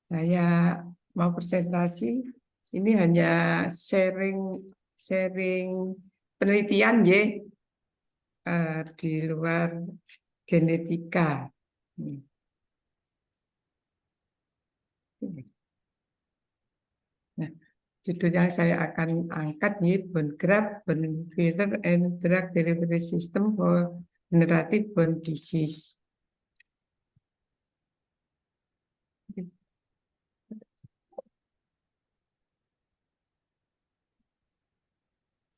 Saya mau presentasi, ini hanya sharing penelitian di luar genetika. Nah, judul yang saya akan angkat bone graft, bone filler, and drug delivery system for generative bone disease.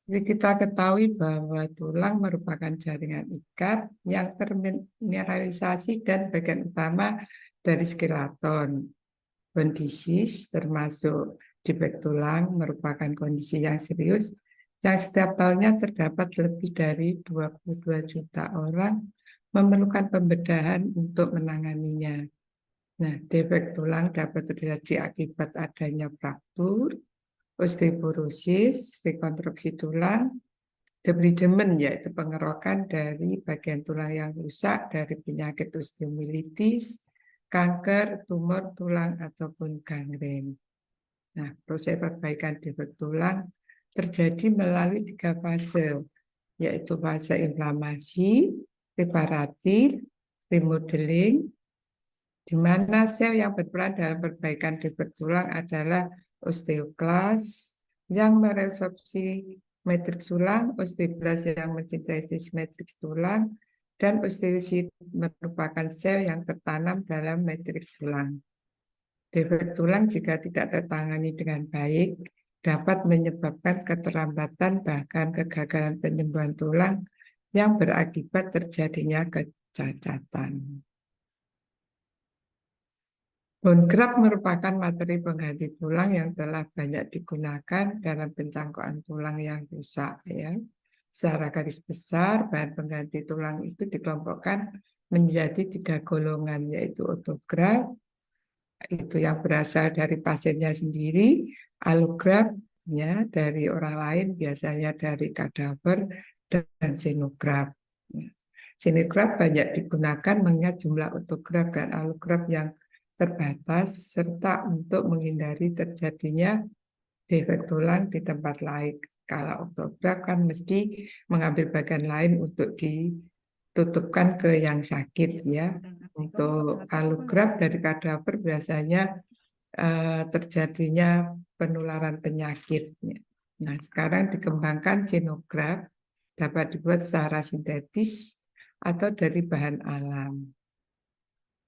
Jadi kita ketahui bahwa tulang merupakan jaringan ikat yang termineralisasi dan bagian utama dari skeleton. Bone disease termasuk defek tulang merupakan kondisi yang serius yang setiap tahunnya terdapat lebih dari 22 juta orang memerlukan pembedahan untuk menanganinya. Nah, defek tulang dapat terjadi akibat adanya fraktur, osteoporosis, rekonstruksi tulang, debridement yaitu pengerokan dari bagian tulang yang rusak dari penyakit osteomilitis, kanker, tumor tulang, ataupun gangren. Nah, proses perbaikan defek tulang terjadi melalui 3 fase, yaitu fase inflamasi, reparatif, remodeling, di mana sel yang berperan dalam perbaikan defek tulang adalah osteoklas yang meresorpsi matriks tulang, osteoblas yang mensintesis matriks tulang, dan osteosit merupakan sel yang tertanam dalam matriks tulang. Defek tulang jika tidak tertangani dengan baik dapat menyebabkan keterlambatan bahkan kegagalan penyembuhan tulang yang berakibat terjadinya kecacatan. Bone graft merupakan materi pengganti tulang yang telah banyak digunakan dalam pencangkokan tulang yang rusak. Secara garis besar, bahan pengganti tulang itu dikelompokkan menjadi 3 golongan, yaitu autograft, itu yang berasal dari pasiennya sendiri, allograft dari orang lain, biasanya dari kadaver, dan xenograft. Xenograft banyak digunakan mengingat jumlah autograft dan allograft yang terbatas serta untuk menghindari terjadinya defek tulang di tempat lain. Kalau autograft kan mesti mengambil bagian lain untuk ditutupkan ke yang sakit ya. Untuk allograft dari kadaver biasanya terjadinya penularan penyakit. Nah, sekarang dikembangkan xenograft dapat dibuat secara sintetis atau dari bahan alam.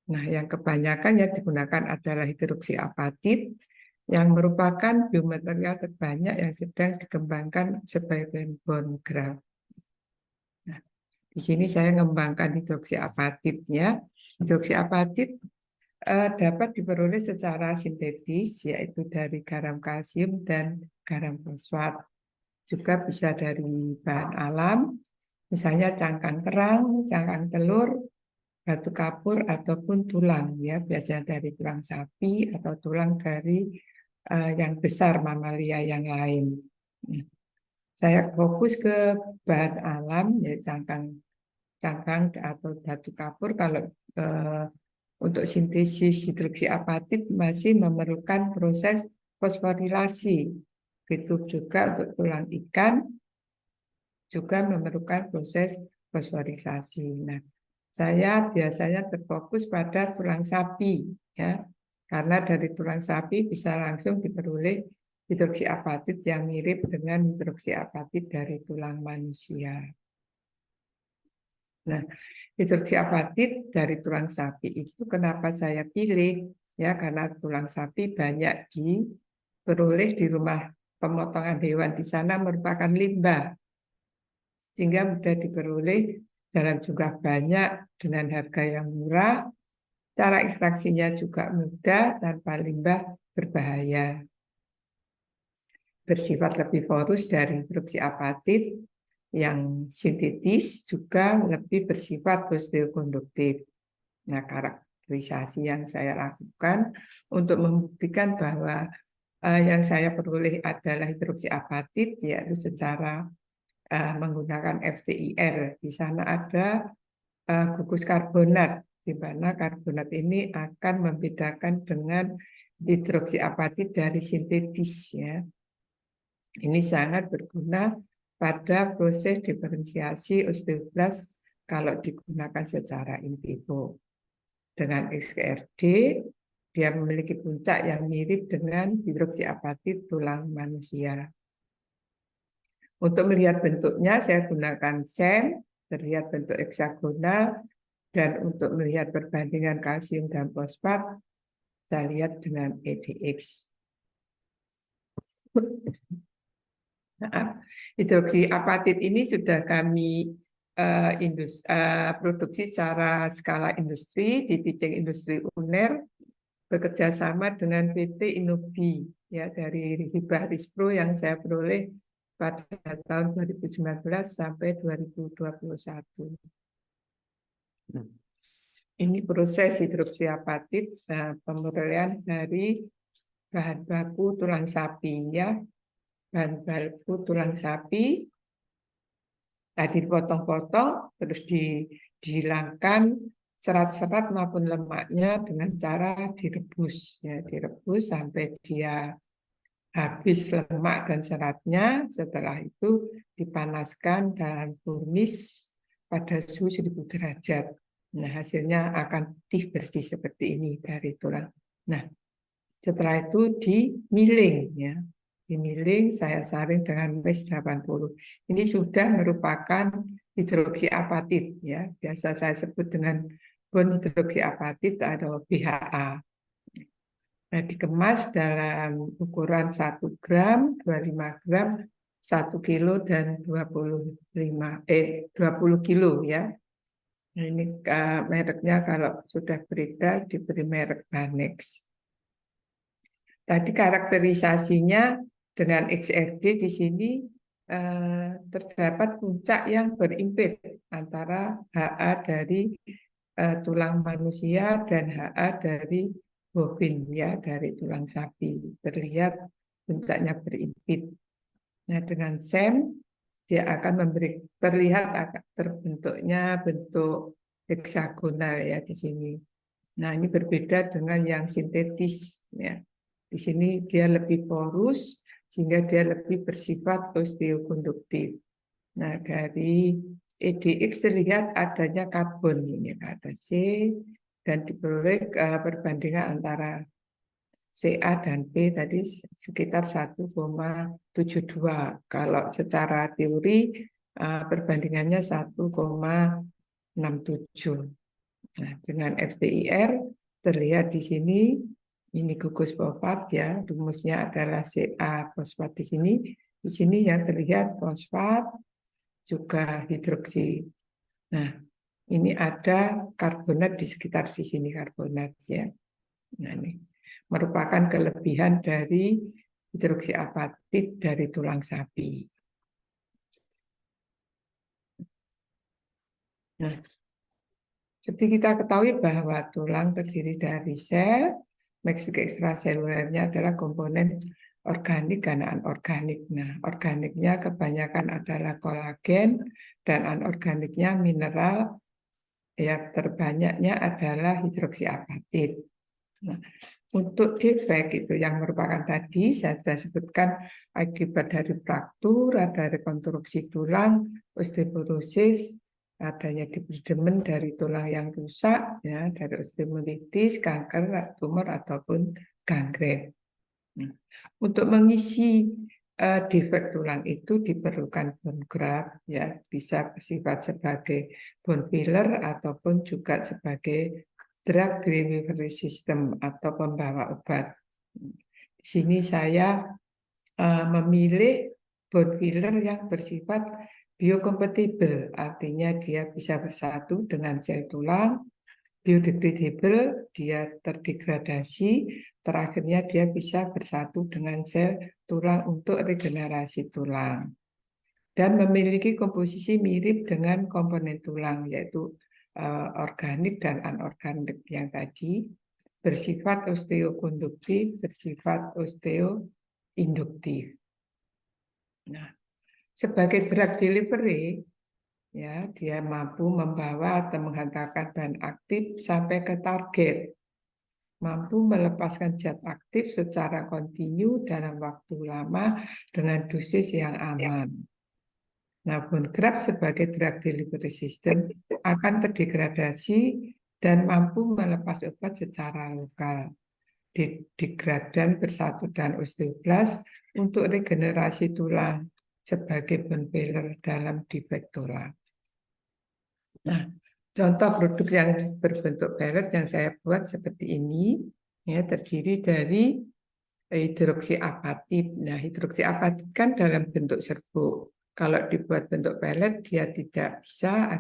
Nah, yang kebanyakan yang digunakan adalah hidroksiapatit yang merupakan biomaterial terbanyak yang sedang dikembangkan sebagai bone graft. Nah, di sini saya mengembangkan hidroksiapatitnya. Hidroksiapatit dapat diperoleh secara sintetis, yaitu dari garam kalsium dan garam fosfat. Juga bisa dari bahan alam, misalnya cangkang kerang, cangkang telur, batu kapur, ataupun tulang, ya biasanya dari tulang sapi atau tulang dari yang besar mamalia yang lain. Saya fokus ke bahan alam, yaitu cangkang atau batu kapur. Kalau untuk sintesis hidroksiapatit masih memerlukan proses fosforilasi. Begitu juga untuk tulang ikan juga memerlukan proses fosforisasi. Nah, saya biasanya terfokus pada tulang sapi, ya, karena dari tulang sapi bisa langsung diperoleh hidroksiapatit yang mirip dengan hidroksiapatit dari tulang manusia. Nah, hidroksiapatit dari tulang sapi itu kenapa saya pilih? Ya, karena tulang sapi banyak diperoleh di rumah pemotongan hewan, di sana merupakan limbah, sehingga mudah diperoleh dalam jumlah banyak dengan harga yang murah. Cara ekstraksinya juga mudah tanpa limbah berbahaya. Bersifat lebih porus dari hidroksiapatit yang sintetis, juga lebih bersifat osteokonduktif. Nah, karakterisasi yang saya lakukan untuk membuktikan bahwa yang saya peroleh adalah hidroksiapatit, yaitu secara menggunakan FTIR. Di sana ada gugus karbonat di mana karbonat ini akan membedakan dengan hidroksiapatit dari sintetis ya. Ini sangat berguna pada proses diferensiasi osteoblast kalau digunakan secara in vivo. Dengan XRD, dia memiliki puncak yang mirip dengan hidroksiapatit tulang manusia. Untuk melihat bentuknya, saya gunakan SEM, terlihat bentuk heksagonal, dan untuk melihat perbandingan kalsium dan fosfat, saya lihat dengan EDX. Nah, hidroksiapatit ini sudah kami produksi secara skala industri di Teaching Industri UNER bekerja sama dengan PT Inubi ya dari hibah Rispro yang saya peroleh pada tahun 2019 sampai 2021. Ini proses hidroksiapatit pemurnian dari bahan baku tulang sapi ya. Bahan baku tulang sapi tadi dipotong-potong terus dihilangkan serat-serat maupun lemaknya dengan cara direbus ya, direbus sampai dia habis lemak dan seratnya. Setelah itu dipanaskan dalam furnace pada suhu 1000 derajat. Nah, hasilnya akan putih bersih seperti ini dari tulang. Nah, setelah itu dimiling ya. Dimiling, saya saring dengan WES 80. Ini sudah merupakan hidroksiapatit ya. Biasa saya sebut dengan bon hidroksiapatit atau BHA. Nah, dikemas dalam ukuran 1 gram, 25 gram, 1 kilo dan 20 kilo ya. Nah, ini mereknya kalau sudah beredar diberi merek Banex. Tadi karakterisasinya dengan XRD di sini terdapat puncak yang berimpit antara HA dari tulang manusia dan HA dari bovin ya dari tulang sapi. Terlihat puncaknya berimpit. Nah, dengan SEM dia akan terlihat terbentuknya bentuk heksagonal ya di sini. Nah, ini berbeda dengan yang sintetis ya. Di sini dia lebih porus sehingga dia lebih bersifat osteokonduktif. Nah, dari EDX terlihat adanya karbon ini ada C dan diperoleh perbandingan antara CA dan P tadi sekitar 1,72. Kalau secara teori perbandingannya 1,67. Nah, dengan FTIR terlihat di sini ini gugus fosfat ya, rumusnya adalah Ca fosfat di sini. Di sini yang terlihat fosfat juga hidroksi. Nah, ini ada karbonat di sekitar di sini karbonat ya. Nah, ini merupakan kelebihan dari hidroksiapatit dari tulang sapi. Nah, seperti kita ketahui bahwa tulang terdiri dari sel, maksud ekstraselulernya adalah komponen organik dan anorganik. Nah, organiknya kebanyakan adalah kolagen dan anorganiknya mineral. Yang terbanyaknya adalah hidroksiapatit. Nah, untuk defek itu yang merupakan tadi saya sudah sebutkan akibat dari fraktur, ada rekonstruksi tulang, osteoporosis, adanya debridement dari tulang yang rusak, ya dari osteomelitis, kanker, tumor ataupun gangren. Nah, untuk mengisi defek tulang itu diperlukan bone graft, ya bisa bersifat sebagai bone filler ataupun juga sebagai drug delivery system atau pembawa obat. Di sini saya memilih bone filler yang bersifat biocompatible, artinya dia bisa bersatu dengan sel tulang, biodegradable, dia terdegradasi, terakhirnya dia bisa bersatu dengan sel tulang untuk regenerasi tulang. Dan memiliki komposisi mirip dengan komponen tulang, yaitu organik dan anorganik yang tadi, bersifat osteokonduktif, bersifat osteoinduktif. Nah, sebagai drug delivery, Ya, dia mampu membawa atau menghantarkan bahan aktif sampai ke target, mampu melepaskan zat aktif secara kontinu dalam waktu lama dengan dosis yang aman. Namun GRAP sebagai drug delivery system akan terdegradasi dan mampu melepas obat secara lokal. Degradan bersatu dan osteoblast untuk regenerasi tulang sebagai bone filler dalam defek tulang. Nah, contoh produk yang berbentuk pellet yang saya buat seperti ini, ya, terdiri dari hidroksiapatit. Nah, hidroksiapatit kan dalam bentuk serbuk. Kalau dibuat bentuk pellet, dia tidak bisa,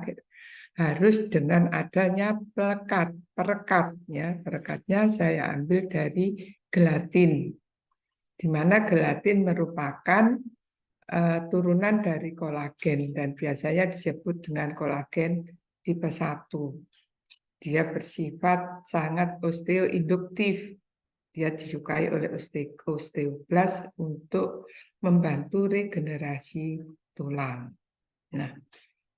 harus dengan adanya perekat. Ya, perekatnya saya ambil dari gelatin, di mana gelatin merupakan turunan dari kolagen dan biasanya disebut dengan kolagen tipe 1. Dia bersifat sangat osteoinduktif. Dia disukai oleh osteoblast untuk membantu regenerasi tulang. Nah,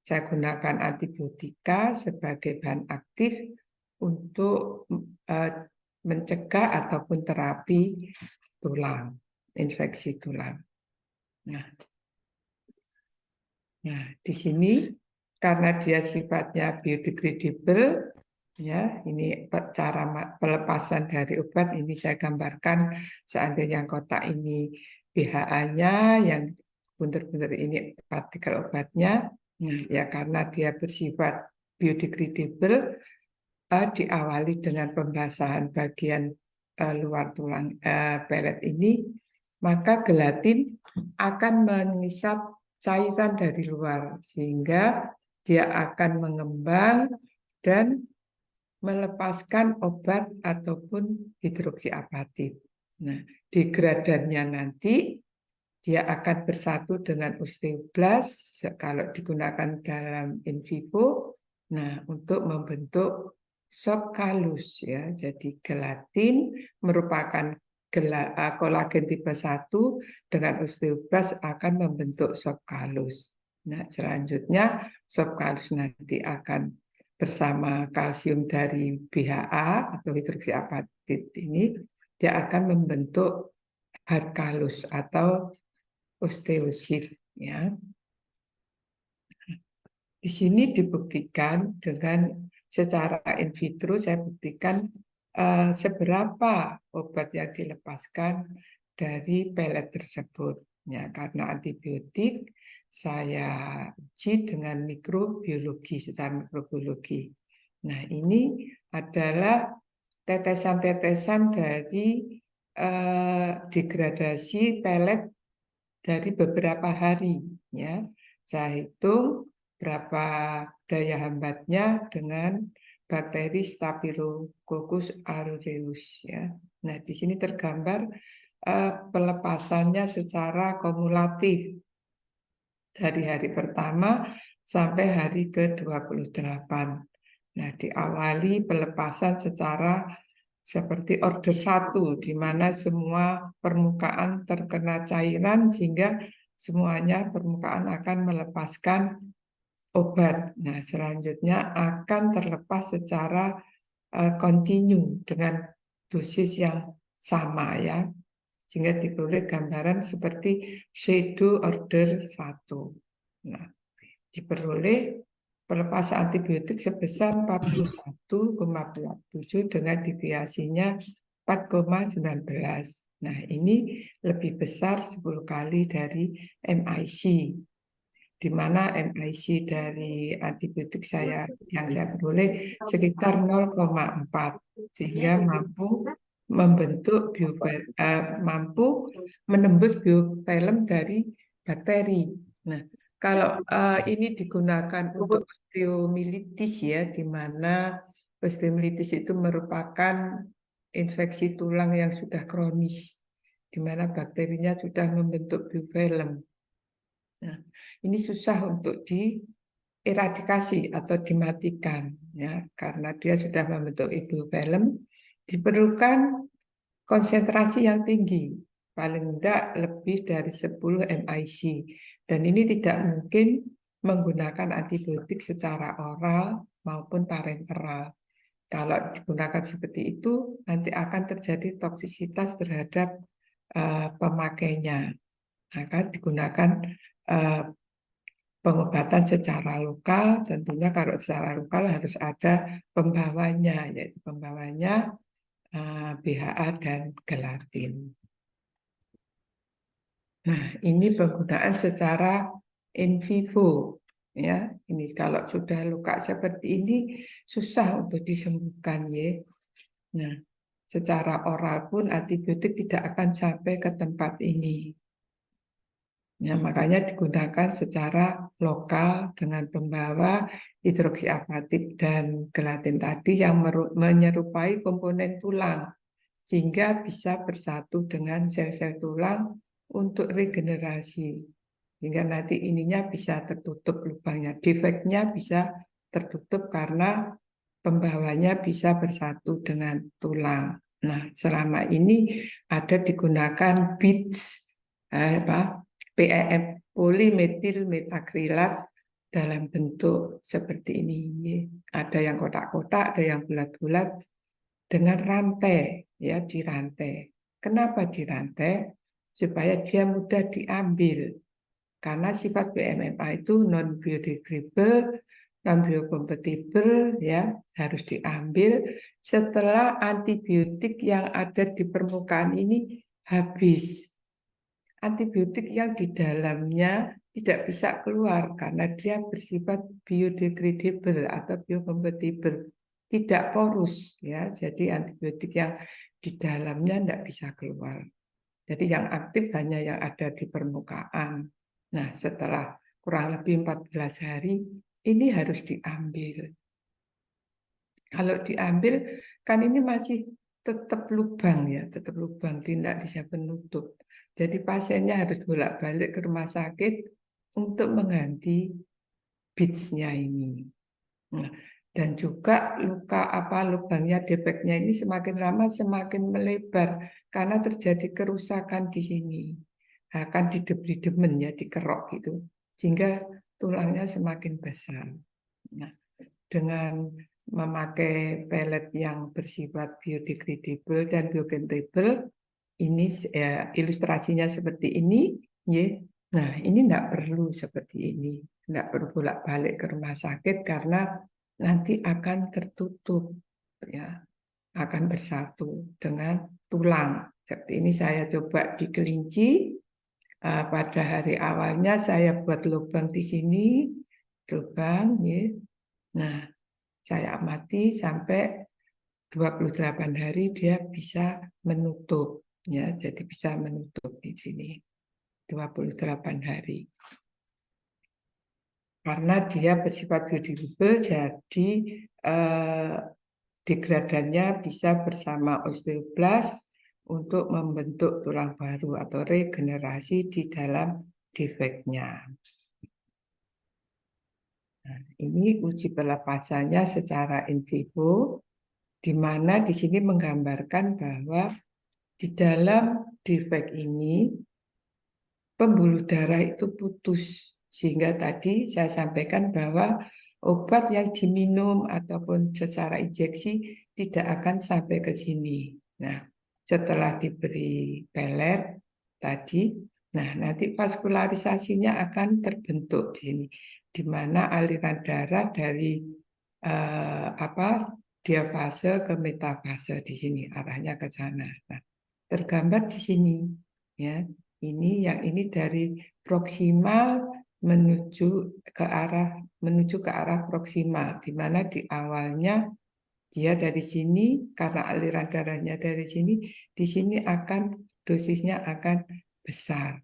saya gunakan antibiotika sebagai bahan aktif untuk mencegah ataupun terapi tulang, infeksi tulang. Nah, di sini karena dia sifatnya biodegradable, ya, ini cara pelepasan dari obat ini saya gambarkan. Seandainya kotak ini BHA-nya, yang bunter-bunter ini partikel obatnya. Nah, ya karena dia bersifat biodegradable, diawali dengan pembasahan bagian luar tulang pelet ini, maka gelatin akan mengisap cairan dari luar sehingga dia akan mengembang dan melepaskan obat ataupun hidroksiapatit. Nah, degradannya nanti dia akan bersatu dengan osteoblast kalau digunakan dalam in vivo. Nah, untuk membentuk soft kalus, ya. Jadi gelatin merupakan kolagen tipe 1 dengan osteoblast akan membentuk soft kalus. Nah, selanjutnya soft kalus nanti akan bersama kalsium dari BHA atau hidroksiapatit ini, dia akan membentuk hard kalus atau osteosit, ya. Di sini dibuktikan dengan secara in vitro, saya buktikan seberapa obat yang dilepaskan dari pelet tersebut. Ya, karena antibiotik saya uji dengan mikrobiologi, secara mikrobiologi. Nah, ini adalah tetesan-tetesan dari degradasi pelet dari beberapa hari, ya. Saya hitung berapa daya hambatnya dengan bakteri Staphylococcus aureus, ya. Nah, di sini tergambar pelepasannya secara kumulatif dari hari pertama sampai hari ke-28. Nah, diawali pelepasan secara seperti order 1, di mana semua permukaan terkena cairan sehingga semuanya permukaan akan melepaskan obat. Nah, selanjutnya akan terlepas secara kontinu dengan dosis yang sama, ya. Sehingga diperoleh gambaran seperti shadow order 1. Nah, diperoleh pelepasan antibiotik sebesar 41,47 dengan deviasinya 4,19. Nah, ini lebih besar 10 kali dari MIC, di mana MIC dari antibiotik yang saya peroleh sekitar 0,4, sehingga mampu membentuk mampu menembus biofilm dari bakteri. Nah, kalau ini digunakan untuk osteomilitis, ya, di mana osteomilitis itu merupakan infeksi tulang yang sudah kronis, di mana bakterinya sudah membentuk biofilm. Nah, ini susah untuk dieradikasi atau dimatikan, ya, karena dia sudah membentuk biofilm. Diperlukan konsentrasi yang tinggi, paling tidak lebih dari 10 MIC. Dan ini tidak mungkin menggunakan antibiotik secara oral maupun parenteral. Kalau digunakan seperti itu, nanti akan terjadi toksisitas terhadap pemakainya. Akan digunakan pengobatan secara lokal, tentunya kalau secara lokal harus ada pembawanya, yaitu pembawanya BHA dan gelatin. Nah, ini penggunaan secara in vivo. Ya, ini kalau sudah luka seperti ini susah untuk disembuhkan ya. Nah, secara oral pun antibiotik tidak akan sampai ke tempat ini. Ya, makanya digunakan secara lokal dengan pembawa hidroksiapatit dan gelatin tadi yang menyerupai komponen tulang sehingga bisa bersatu dengan sel-sel tulang untuk regenerasi. Hingga nanti ininya bisa tertutup lubangnya. Defeknya bisa tertutup karena pembawanya bisa bersatu dengan tulang. Nah, selama ini ada digunakan BITS, PEM, polimetil metakrilat dalam bentuk seperti ini. Ada yang kotak-kotak, ada yang bulat-bulat dengan rantai, ya dirantai. Kenapa dirantai? Supaya dia mudah diambil. Karena sifat BMMA itu non biodegradable, non biocompatible, ya harus diambil setelah antibiotik yang ada di permukaan ini habis. Antibiotik yang di dalamnya tidak bisa keluar karena dia bersifat biodegradable atau biocompatible, tidak porus, ya. Jadi antibiotik yang di dalamnya tidak bisa keluar. Jadi yang aktif hanya yang ada di permukaan. Nah, setelah kurang lebih 14 hari, ini harus diambil. Kalau diambil, kan ini masih tetap lubang ya, tetap lubang, tidak bisa penutup. Jadi pasiennya harus bolak-balik ke rumah sakit untuk mengganti BITS-nya ini. Nah, dan juga lubangnya, defeknya ini semakin lama semakin melebar karena terjadi kerusakan di sini. Akan didebri-demen ya, dikerok gitu. Sehingga tulangnya semakin besar. Nah, dengan memakai pelet yang bersifat biodegradable dan biocompatible, ini ya, ilustrasinya seperti ini, ya. Nah, ini tidak perlu seperti ini, tidak perlu bolak-balik ke rumah sakit karena nanti akan tertutup, ya, akan bersatu dengan tulang. Seperti ini saya coba di kelinci. Pada hari awalnya saya buat lubang di sini, lubang, ya. Nah, saya amati sampai 28 hari dia bisa menutup, ya, jadi bisa menutup di sini 28 hari. Karena dia bersifat biodegradable, jadi degradannya bisa bersama osteoblast untuk membentuk tulang baru atau regenerasi di dalam defeknya. Nah, ini uji pelepasannya secara in vivo, di mana di sini menggambarkan bahwa di dalam defek ini pembuluh darah itu putus. Sehingga tadi saya sampaikan bahwa obat yang diminum ataupun secara injeksi tidak akan sampai ke sini. Nah, setelah diberi pelet tadi, nah nanti vaskularisasinya akan terbentuk di sini, di mana aliran darah dari diafase ke metafase di sini, arahnya ke sana. Nah, tergambar di sini, ya. Ini dari proksimal menuju ke arah proksimal, di mana di awalnya dia dari sini karena aliran darahnya dari sini, di sini akan dosisnya akan besar.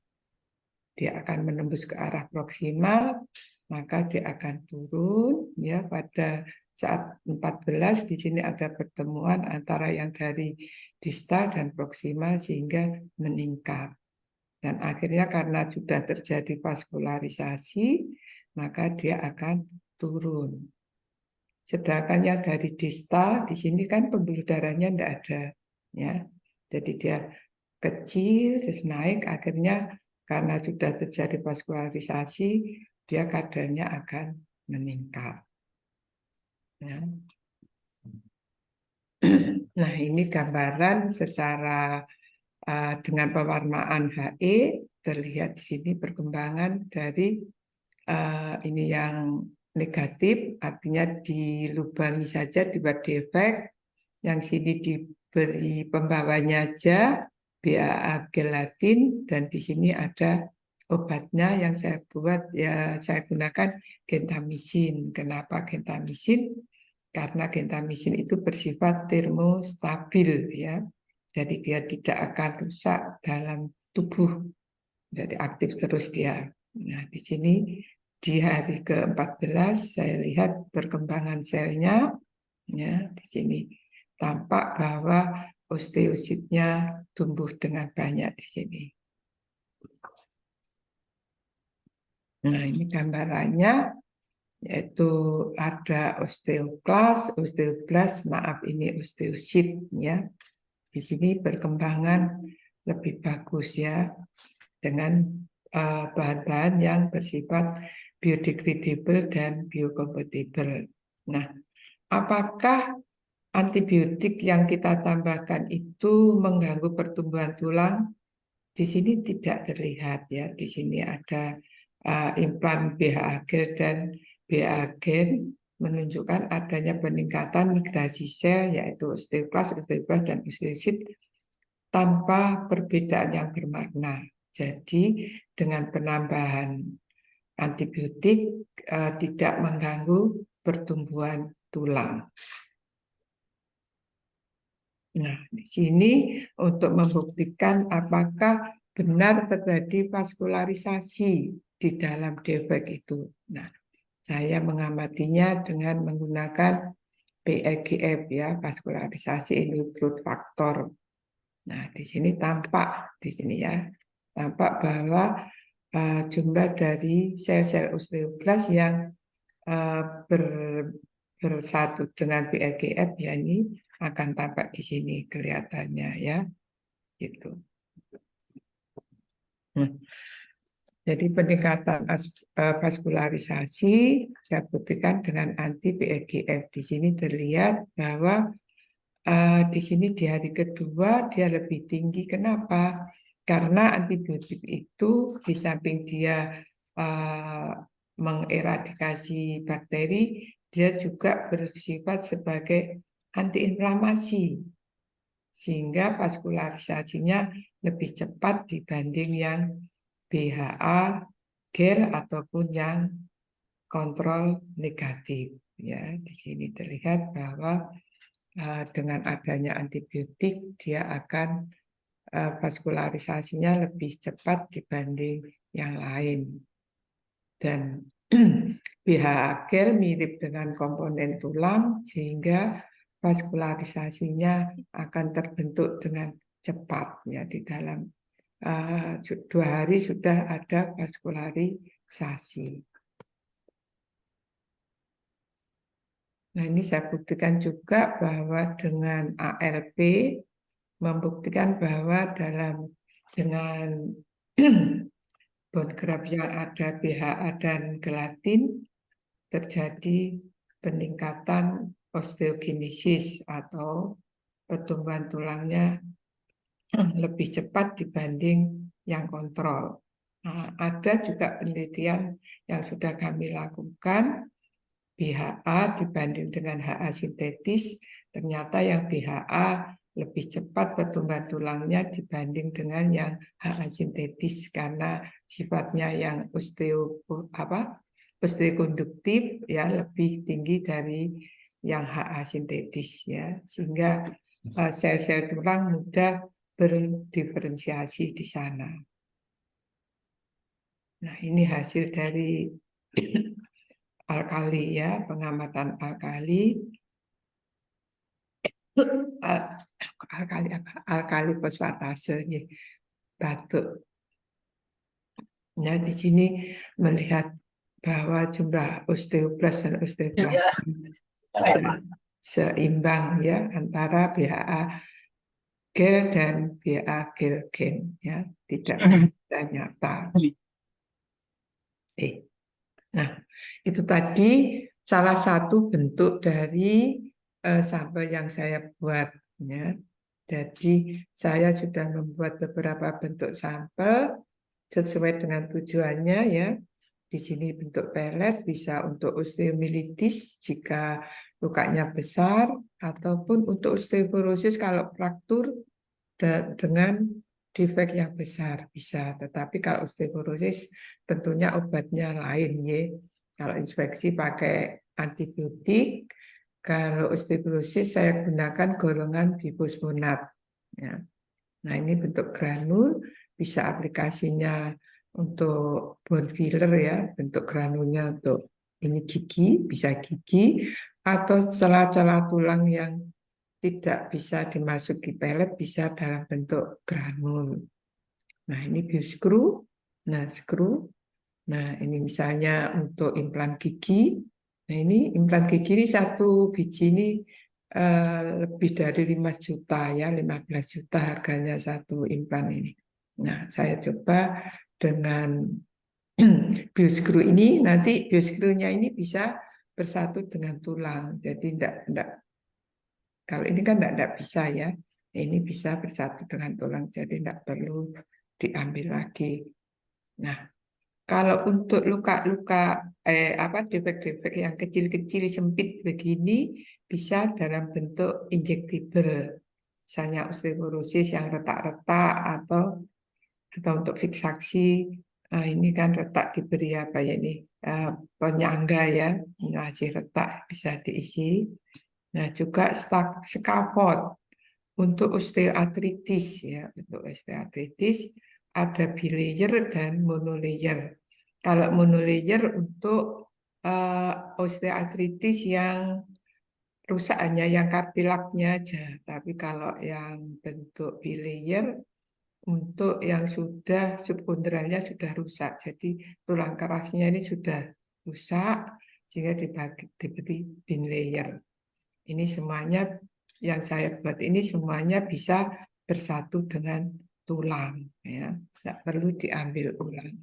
Dia akan menembus ke arah proksimal, maka dia akan turun ya pada saat 14. Di sini ada pertemuan antara yang dari distal dan proksimal sehingga meningkat. Dan akhirnya karena sudah terjadi vaskularisasi, maka dia akan turun. Sedangkan yang dari distal, di sini kan pembuluh darahnya tidak ada, ya. Jadi dia kecil, terus naik, akhirnya karena sudah terjadi vaskularisasi, dia kadarnya akan meningkat. Ya. Nah, ini gambaran secara dengan pewarnaan He, terlihat di sini perkembangan dari ini yang negatif, artinya dilubangi saja, dibuat defek. Yang sini diberi pembawanya aja, BAA gelatin, dan di sini ada obatnya yang saya buat, ya saya gunakan gentamisin. Kenapa gentamisin? Karena gentamisin itu bersifat termostabil, ya. Jadi dia tidak akan rusak dalam tubuh, jadi aktif terus dia. Nah, di sini di hari ke-14 saya lihat perkembangan selnya, ya. Di sini tampak bahwa osteositnya tumbuh dengan banyak di sini. Nah, ini gambarannya, yaitu ada osteoblast, maaf ini osteosit, ya. Di sini perkembangan lebih bagus, ya, dengan bahan-bahan yang bersifat biodegradable dan biocompatible. Nah, apakah antibiotik yang kita tambahkan itu mengganggu pertumbuhan tulang? Di sini tidak terlihat, ya. Di sini ada implan BHA gel dan BHA gen menunjukkan adanya peningkatan migrasi sel, yaitu osteoblast, dan osteosit tanpa perbedaan yang bermakna. Jadi dengan penambahan antibiotik tidak mengganggu pertumbuhan tulang. Nah, di sini untuk membuktikan apakah benar terjadi vaskularisasi di dalam defek itu. Nah, saya mengamatinya dengan menggunakan PEGF, ya, vaskularisasi induced growth factor. Nah, di sini tampak, di sini, ya, tampak bahwa jumlah dari sel-sel osteoblast yang bersatu dengan PEGF, ya, ini akan tampak di sini kelihatannya, ya, gitu. Jadi peningkatan vaskularisasi saya buktikan dengan anti PEGF. Di sini terlihat bahwa di sini di hari kedua dia lebih tinggi. Kenapa? Karena antibiotik itu di samping dia mengeradikasi bakteri, dia juga bersifat sebagai antiinflamasi, sehingga vaskularisasinya lebih cepat dibanding yang BHA gel ataupun yang kontrol negatif. Ya, di sini terlihat bahwa dengan adanya antibiotik dia akan vaskularisasinya lebih cepat dibanding yang lain. Dan BHA gel mirip dengan komponen tulang, sehingga vaskularisasinya akan terbentuk dengan cepat, ya, di dalam 2 hari sudah ada vaskularisasi. Nah, ini saya buktikan juga bahwa dengan ALP membuktikan bahwa dengan bone graft yang ada BHA dan gelatin terjadi peningkatan osteogenesis atau pertumbuhan tulangnya lebih cepat dibanding yang kontrol. Nah, ada juga penelitian yang sudah kami lakukan, BHA dibanding dengan HA sintetis, ternyata yang BHA lebih cepat pertumbuhan tulangnya dibanding dengan yang HA sintetis, karena sifatnya yang osteokonduktif, ya, lebih tinggi dari yang HA sintetis, ya, sehingga sel-sel tulang mudah berdiferensiasi di sana. Nah, ini hasil dari alkali, ya, pengamatan alkali. Alkali fosfatase, batuk. Nah, di sini melihat bahwa jumlah osteoblast dan osteoblast seimbang, ya, antara BHA gel dan BHA gel gen, ya, tidak nyata. Nah, itu tadi salah satu bentuk dari sampel yang saya buat, ya. Jadi saya sudah membuat beberapa bentuk sampel sesuai dengan tujuannya, ya. Di sini bentuk pelet bisa untuk osteomilitis jika lukanya besar, ataupun untuk osteoporosis kalau fraktur dengan defek yang besar bisa. Tetapi kalau osteoporosis tentunya obatnya lain, ya. Kalau infeksi pakai antibiotik, kalau osteoporosis saya gunakan golongan bifosfonat. Ya. Nah, ini bentuk granul, bisa aplikasinya untuk bone filler, ya, bentuk granulnya untuk ini gigi, bisa gigi, atau celah-celah tulang yang tidak bisa dimasuki pelet, bisa dalam bentuk granul. Nah, ini bioscrew. Nah, screw. Nah, ini misalnya untuk implan gigi. Nah, ini implan gigi ini satu biji ini lebih dari 5 juta, ya, 15 juta harganya satu implan ini. Nah, saya coba dengan bioscrew ini, nanti bioscrew-nya ini bisa bersatu dengan tulang. Jadi enggak, kalau ini kan enggak bisa, ya. Ini bisa bersatu dengan tulang, jadi enggak perlu diambil lagi. Nah, kalau untuk luka-luka apa defek-defek yang kecil-kecil sempit begini bisa dalam bentuk injektibel, misalnya osteoporosis yang retak-retak, atau untuk fiksasi ini kan retak diberi apa ya ini penyangga, ya, masih retak bisa diisi. Nah, juga scaffold untuk osteoartritis, ya, untuk osteoartritis ada bilayer dan monolayer. Kalau monolayer untuk osteoartritis yang rusak hanya yang kartilagnya aja, tapi kalau yang bentuk bilayer untuk yang sudah subkondralnya sudah rusak, jadi tulang kerasnya ini sudah rusak sehingga diberi bilayer. Ini semuanya yang saya buat ini semuanya bisa bersatu dengan tulang, ya, tidak perlu diambil ulang.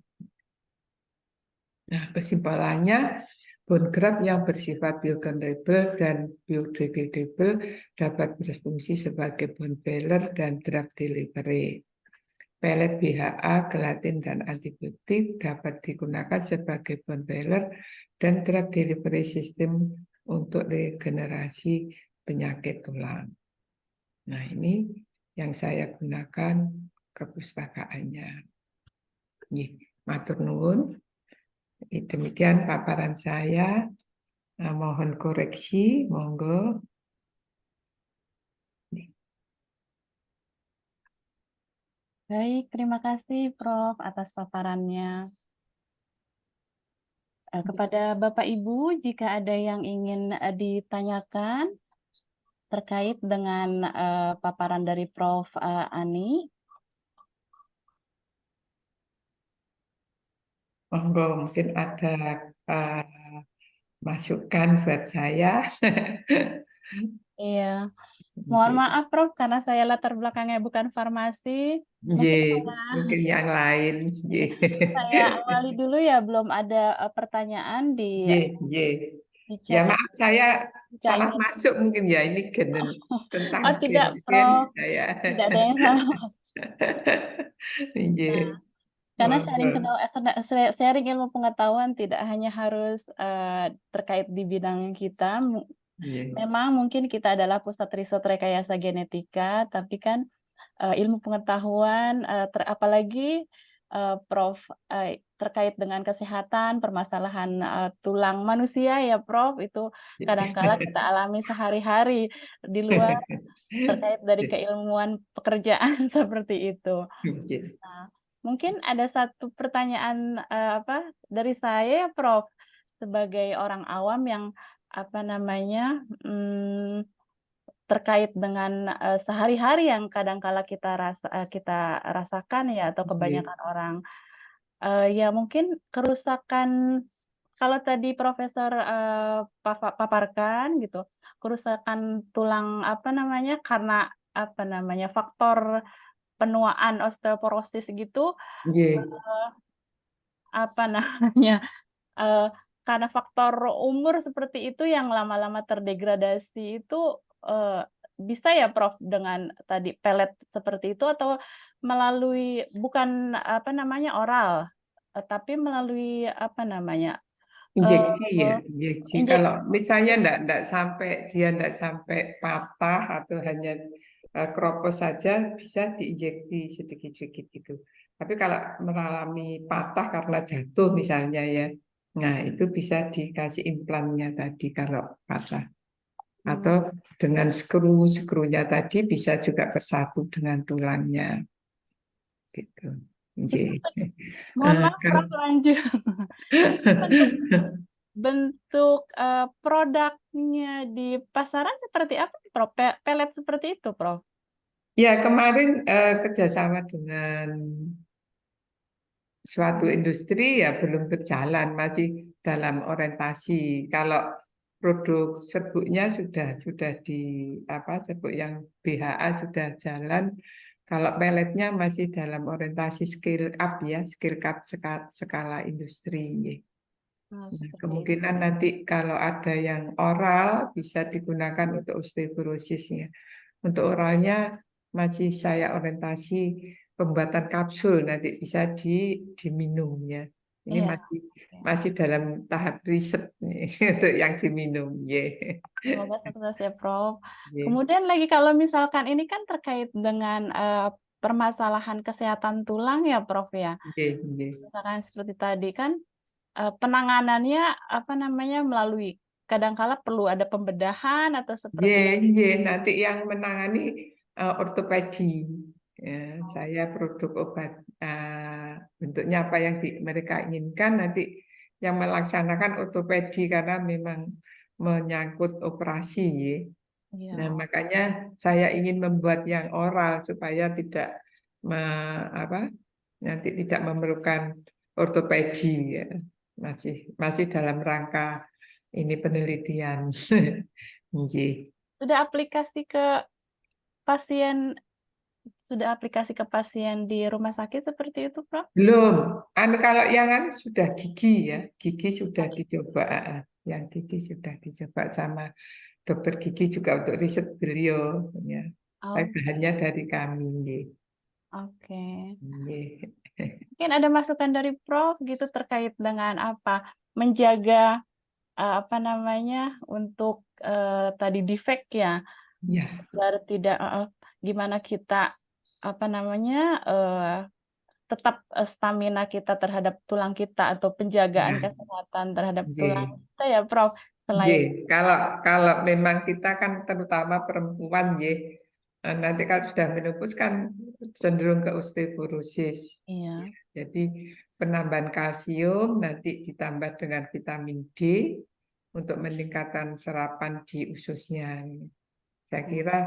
Nah, kesimpulannya, bone graft yang bersifat biodegradable dan biodegradable dapat berfungsi sebagai bone filler dan drug delivery. Pelet BHA, gelatin, dan antibiotik dapat digunakan sebagai bone filler dan drug delivery system untuk regenerasi penyakit tulang. Nah, ini yang saya gunakan kepustakaannya. Nih, matur nuwun. Demikian paparan saya. Mohon koreksi, monggo. Baik, terima kasih Prof atas paparannya. Kepada Bapak Ibu, jika ada yang ingin ditanyakan terkait dengan paparan dari Prof Ani, Monggo, mungkin ada masukan buat saya. iya, mohon maaf Prof karena saya latar belakangnya bukan farmasi. Mungkin Mungkin yang lain. saya awali dulu ya, belum ada pertanyaan di Ya, chat. maaf saya Jika salah ingin, masuk mungkin, ya, ini tentang oh tidak gen Prof, saya. tidak ada yang salah Mas. Nah, karena Monggo. sharing ilmu pengetahuan tidak hanya harus terkait di bidang kita. Memang mungkin kita adalah pusat riset rekayasa genetika, tapi kan ilmu pengetahuan, apalagi Prof terkait dengan kesehatan, permasalahan tulang manusia ya Prof, itu kadang-kala kita alami sehari-hari di luar terkait dari keilmuan pekerjaan seperti itu. Nah, mungkin ada satu pertanyaan dari saya, Prof, sebagai orang awam yang terkait dengan sehari-hari yang kadangkala kita rasakan ya, atau kebanyakan orang. Ya mungkin kerusakan, kalau tadi Profesor paparkan gitu, kerusakan tulang karena faktor penuaan osteoporosis gitu, Nggih. apa namanya karena faktor umur seperti itu yang lama-lama terdegradasi itu, bisa ya Prof dengan tadi pelet seperti itu atau melalui bukan apa namanya, oral, tapi melalui apa namanya, Injeksi ya, eee, injeksi. injeksi? Kalau misalnya enggak sampai patah atau hanya keropos saja, bisa diinjeksi sedikit-sedikit itu. Tapi kalau mengalami patah karena jatuh misalnya ya, nah itu bisa dikasih implannya tadi kalau patah. Atau dengan skrunya tadi bisa juga bersatu dengan tulangnya gitu. Itu Nggih. mohon maaf Kalau Prof lanjut. Bentuk bentuk, produknya di pasaran seperti apa Prof? Pelet seperti itu Prof? ya kemarin kerjasama dengan suatu industri ya belum berjalan, masih dalam orientasi. Kalau produk serbuknya sudah di apa serbuk yang BHA sudah jalan. Kalau peletnya masih dalam orientasi skill up ya, skill up skala industri. Oh, Nah, seperti itu. kemungkinan nanti kalau ada yang oral bisa digunakan untuk osteoporosis ya. Untuk oralnya masih saya orientasi pembuatan kapsul nanti bisa diminum ya. Ini Iya, masih oke. masih dalam tahap riset nih untuk yang diminum ya. Semoga sukses ya Prof. Ya, Kemudian lagi kalau misalkan ini kan terkait dengan, permasalahan kesehatan tulang ya Prof ya. ya, ya. Misalkan seperti tadi kan, penanganannya apa namanya, melalui kadangkala perlu ada pembedahan atau Ye, seperti ye, nanti yang menangani ortopedi. Ya, saya produk obat bentuknya apa yang mereka inginkan nanti yang melaksanakan ortopedi karena memang menyangkut operasi. Ye. Nah, iya, makanya saya ingin membuat yang oral supaya tidak apa nanti tidak memerlukan ortopedi. Ya. Masih dalam rangka ini penelitian. Nggih. sudah aplikasi ke pasien sudah aplikasi ke pasien di rumah sakit seperti itu Prof? Belum. Kalau yang sudah gigi ya, gigi sudah dicoba. Yang gigi sudah dicoba sama dokter gigi juga untuk riset beliau. Ya. Tapi Oh, bahannya dari kami. Nggih. oke. Nggih. Mungkin ada masukan dari Prof gitu terkait dengan apa, menjaga, apa namanya, untuk, tadi defek ya, Ya, biar tidak gimana kita, apa namanya, tetap, stamina kita terhadap tulang kita atau penjagaan ya. kesehatan terhadap tulang Nggih. kita ya Prof, Nggih. selain Kalau kalau memang kita kan terutama perempuan, nggih. Nanti kalau sudah menopause kan cenderung ke osteoporosis. iya, Jadi penambahan kalsium nanti ditambah dengan vitamin D untuk meningkatkan serapan di ususnya. Saya kira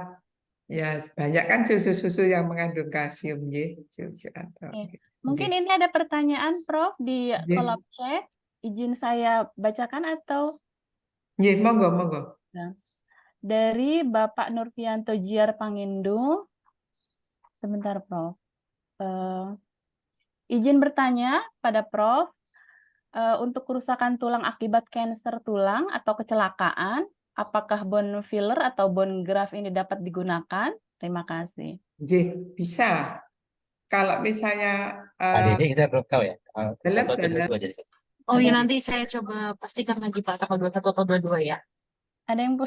ya banyak kan susu-susu yang mengandung kalsium ya, susu atau oke. nggih. Mungkin ini ada pertanyaan Prof di kolom Nggih. chat, izin saya bacakan atau Nggih, monggo monggo. ya? Dari Bapak Nurfianto Jiar Pangindu, sebentar Prof. Izin bertanya pada Prof, untuk kerusakan tulang akibat kanker tulang atau kecelakaan, apakah bone filler atau bone graft ini dapat digunakan? Terima kasih. Nggih, bisa. Kalau misalnya Tadi ini kita belum tahu ya. dalam Satu atau dalam dua jadi. Oh iya, Ada nanti saya coba pastikan lagi Pak, tanggal 21 atau 22 ya. ada yang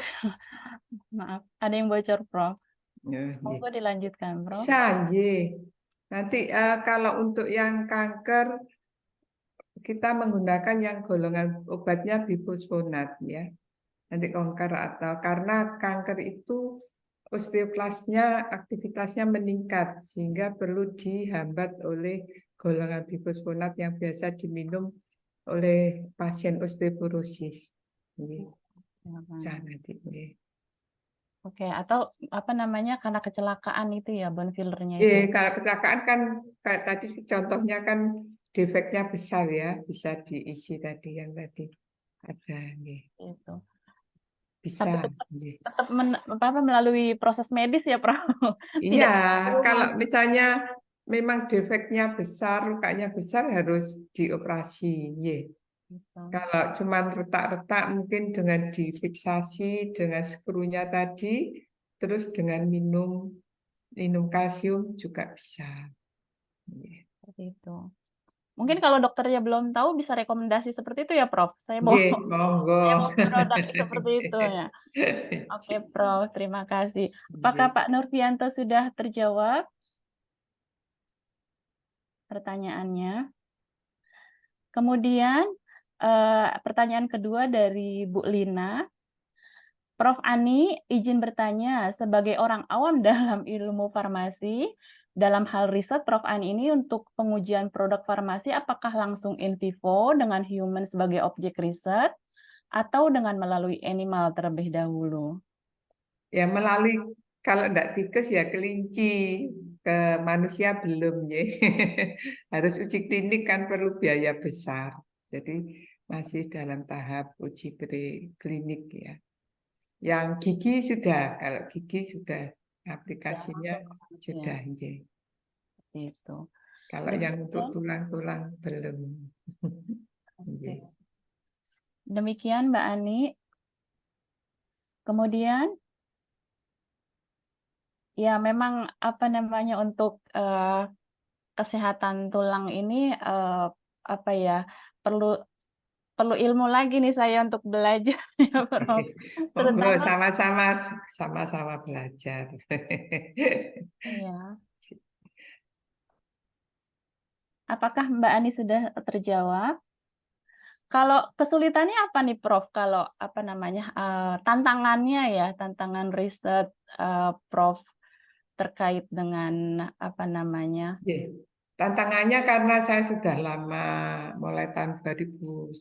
maaf, ada yang bocor Prof. nggih. Monggo dilanjutkan Prof. Bisa, nggih. Nanti kalau untuk yang kanker kita menggunakan yang golongan obatnya bifosfonat ya. Nanti kanker atau karena kanker itu osteoklasnya aktivitasnya meningkat sehingga perlu dihambat oleh golongan bifosfonat yang biasa diminum oleh pasien osteoporosis. Nggih, bisa nanti. Nggih. Oke, atau apa namanya, karena kecelakaan itu ya, bone filler-nya itu ya? Kalau kecelakaan kan kayak tadi contohnya kan defeknya besar ya, bisa diisi tadi yang tadi ada. Nggih. Itu. Bisa. Tapi tetap Nggih. tetap apa, melalui proses medis ya Prof? Iya, Tidak kalau misalnya memang defeknya besar, lukanya besar harus dioperasi. Ye. Gitu. Kalau cuman retak-retak mungkin dengan difiksasi dengan skrunya tadi, terus dengan minum kalsium juga bisa. Seperti itu. Mungkin kalau dokternya belum tahu bisa rekomendasi seperti itu ya, Prof. Saya mau Nggih, monggo. saya mau berobat seperti itu ya. Oke, Prof. Terima kasih. Apakah Nggih. Pak Nurfianto sudah terjawab pertanyaannya? Kemudian pertanyaan kedua dari Bu Lina. Prof. Ani, izin bertanya, sebagai orang awam dalam ilmu farmasi, dalam hal riset Prof. Ani ini untuk pengujian produk farmasi apakah langsung in vivo dengan human sebagai objek riset atau dengan melalui animal terlebih dahulu? Ya melalui kalau enggak tikus ya kelinci, ke manusia belum ya. Harus uji klinik kan perlu biaya besar. Jadi masih dalam tahap uji klinik ya. Yang gigi sudah, kalau gigi sudah aplikasinya sudah ya. Itu. Kalau yang untuk tulang-tulang belum. Oke. Demikian Mbak Ani. Kemudian ya memang apa namanya untuk kesehatan tulang ini apa ya perlu ilmu lagi nih saya untuk belajar ya Prof. Monggo Terutama sama-sama belajar. ya. Apakah Mbak Ani sudah terjawab? Kalau kesulitannya apa nih Prof? Kalau apa namanya tantangannya ya, tantangan riset Prof terkait dengan apa namanya? Tantangannya karena saya sudah lama, mulai tahun 2011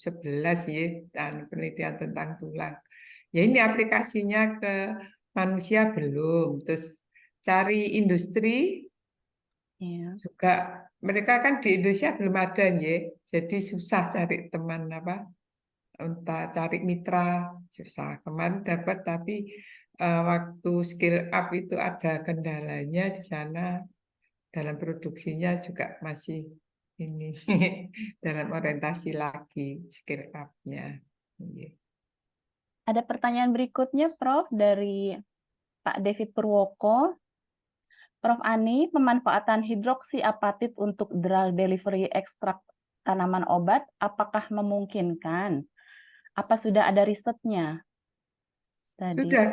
ya, dan penelitian tentang tulang. Ya ini aplikasinya ke manusia belum. Terus cari industri Ya. juga, mereka kan di Indonesia belum ada ya, jadi susah cari teman apa, entah cari mitra susah. Kemarin dapat tapi waktu skill up itu ada kendalanya di sana. Dalam produksinya juga masih ini dalam orientasi lagi skill up-nya. Ada pertanyaan berikutnya Prof dari Pak David Purwoko. Prof Ani, pemanfaatan hidroksiapatit untuk drug delivery ekstrak tanaman obat, apakah memungkinkan? Apa sudah ada risetnya? Tadi. Sudah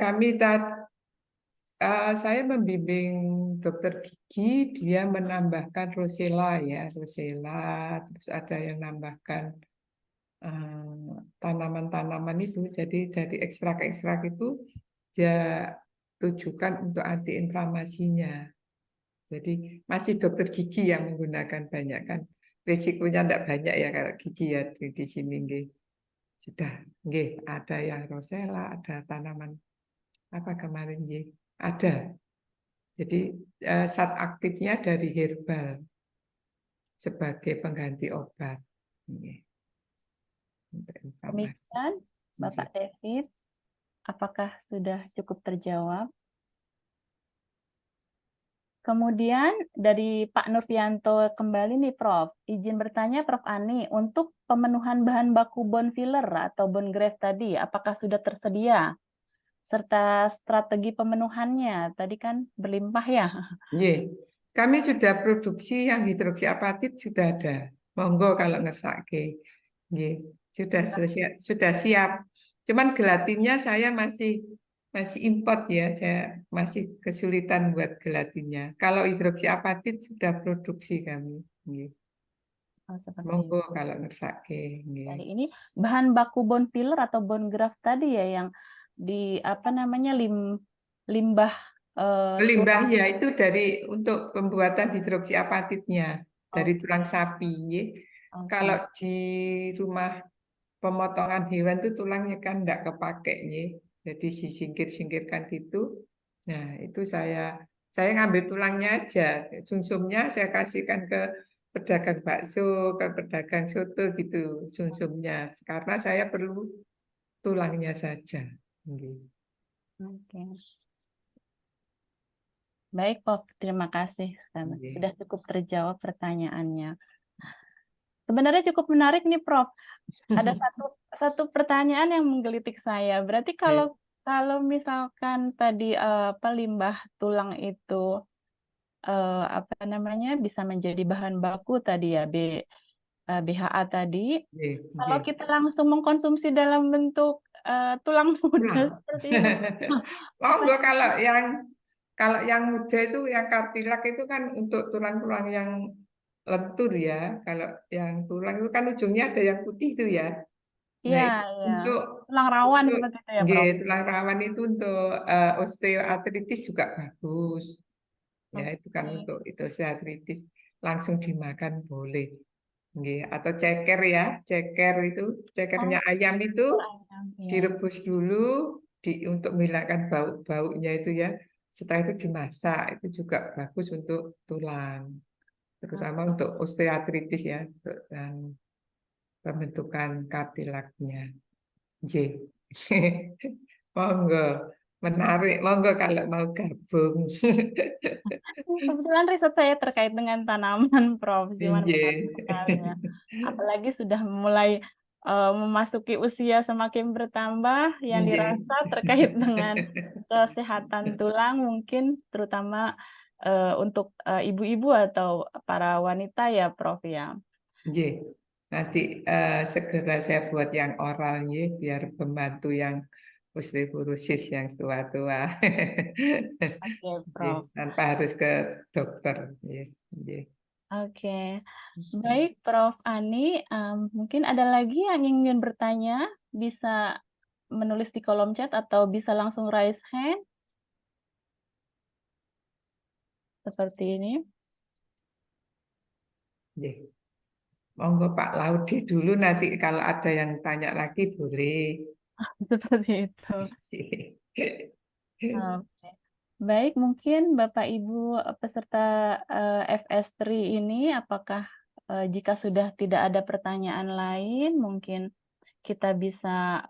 saya membimbing dokter gigi, dia menambahkan rosella ya, rosella, terus ada yang menambahkan tanaman-tanaman itu. Jadi dari ekstrak-ekstrak itu dia tujukan untuk antiinflamasinya. Jadi masih dokter gigi yang menggunakan banyak kan. Risikonya tidak banyak ya kalau gigi ya di sini nggih. Sudah nggih ada yang rosella, ada tanaman apa kemarin nggih. Ada. Jadi zat aktifnya dari herbal sebagai pengganti obat. Nggih. Untuk informasi. Demikian Bapak David, apakah sudah cukup terjawab? Kemudian dari Pak Nurfianto kembali nih Prof. Izin bertanya Prof Ani, untuk pemenuhan bahan baku bone filler atau bone graft tadi, apakah sudah tersedia? Serta strategi pemenuhannya, tadi kan berlimpah ya? Nggih. Kami sudah produksi yang hidroksiapatit sudah ada. Monggo kalau ngesake. Nggih. Sudah siap. Cuman gelatinnya saya masih import ya. Saya masih kesulitan buat gelatinnya. Kalau hidroksiapatit sudah produksi kami. Nggih. Oh, seperti Monggo itu. kalau ngesake. Nggih. Dari ini bahan baku bone filler atau bone graft tadi ya yang di apa namanya limbah Limbah tulang. ya itu dari untuk pembuatan hidroksiapatitnya dari Oke, tulang sapi. Nggih. Kalau oke. di rumah pemotongan hewan tuh tulangnya kan enggak kepake ya. Jadi disingkir-singkirkan gitu. Nah, itu saya ngambil tulangnya aja. Sumsumnya saya kasihkan ke pedagang bakso, ke pedagang soto gitu, sumsumnya. Karena saya perlu tulangnya saja. Gitu. Oke. Baik, Prof. Terima kasih. Oke. Sudah cukup terjawab pertanyaannya. Sebenarnya cukup menarik nih, Prof. Ada satu pertanyaan yang menggelitik saya. Berarti Nggih, kalau misalkan tadi, limbah tulang itu, apa namanya, bisa menjadi bahan baku tadi ya, BHA tadi, nggih, kalau nggih. kita langsung mengkonsumsi dalam bentuk, tulang muda Pulang. seperti itu, Monggo apakah kalau yang muda itu yang kartilak itu kan untuk tulang-tulang yang lentur ya. Kalau yang tulang itu kan ujungnya ada yang putih itu ya. Nah, iya itu iya, untuk tulang rawan untuk seperti itu ya, nggih, Prof? tulang rawan itu untuk osteoartritis juga bagus. Ya, itu kan Oke. untuk itu osteoartritis langsung dimakan boleh. Nggih, atau ceker ya, ceker itu, cekernya Oh, ayam itu ekor ayam, iya. direbus dulu untuk menghilangkan bau-baunya itu ya. Setelah itu dimasak, itu juga bagus untuk tulang, terutama untuk osteoartritis ya, dan pembentukan kartilagnya. J. Monggo, menarik. Monggo kalau mau gabung. Kebetulan riset saya terkait dengan tanaman, Prof. Cuman menarik J. sekali ya. Apalagi sudah mulai memasuki usia semakin bertambah, yang J. dirasa terkait dengan kesehatan tulang mungkin terutama untuk ibu-ibu atau para wanita ya, Prof ya. J. Nanti segera saya buat yang oral ya, biar membantu yang osteoporosis yang tua-tua. Oke, Ye, Prof. tanpa harus ke dokter. Ye, ye. Oke, baik, Prof. Ani. Mungkin ada lagi yang ingin bertanya, bisa menulis di kolom chat atau bisa langsung raise hand seperti ini. Ye. Monggo Pak Laudi dulu, nanti kalau ada yang tanya lagi boleh. Seperti itu. Oke. Baik, mungkin Bapak Ibu peserta FS3 ini, apakah jika sudah tidak ada pertanyaan lain, mungkin kita bisa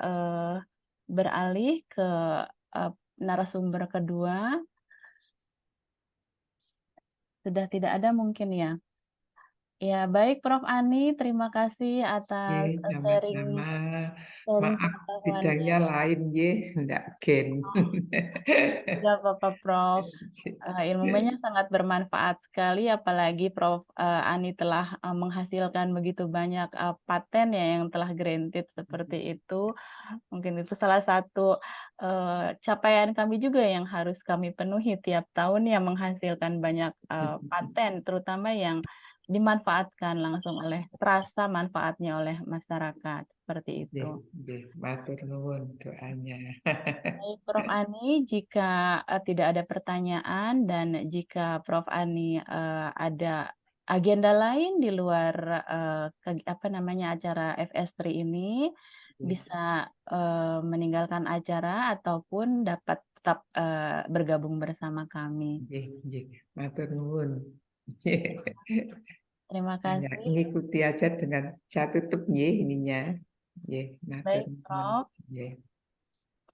beralih ke narasumber kedua. Sudah tidak ada mungkin ya. Ya, baik Prof. Ani, terima kasih atas Ye, sharing sama-sama. Maaf, pengetahuannya. bidangnya lain ye, enggak gen. Tidak apa-apa, Prof. Ilmunya sangat bermanfaat sekali, apalagi Prof. Ani telah menghasilkan begitu banyak paten ya yang telah granted seperti itu. Mungkin itu salah satu capaian kami juga yang harus kami penuhi tiap tahun, yang menghasilkan banyak paten, terutama yang dimanfaatkan langsung terasa manfaatnya oleh masyarakat seperti Ye, itu. ye, matur nuwun doanya. Baik, Prof. Ani, jika tidak ada pertanyaan dan jika Prof. Ani ada agenda lain di luar apa namanya acara FS3 ini, bisa meninggalkan acara ataupun dapat tetap bergabung bersama kami. Ye, ye, matur nuwun. Terima Ya, kasih. ngikuti aja dengan saya tutup ye ininya. Ye, matur Baik, nuwun. Prof. Ye.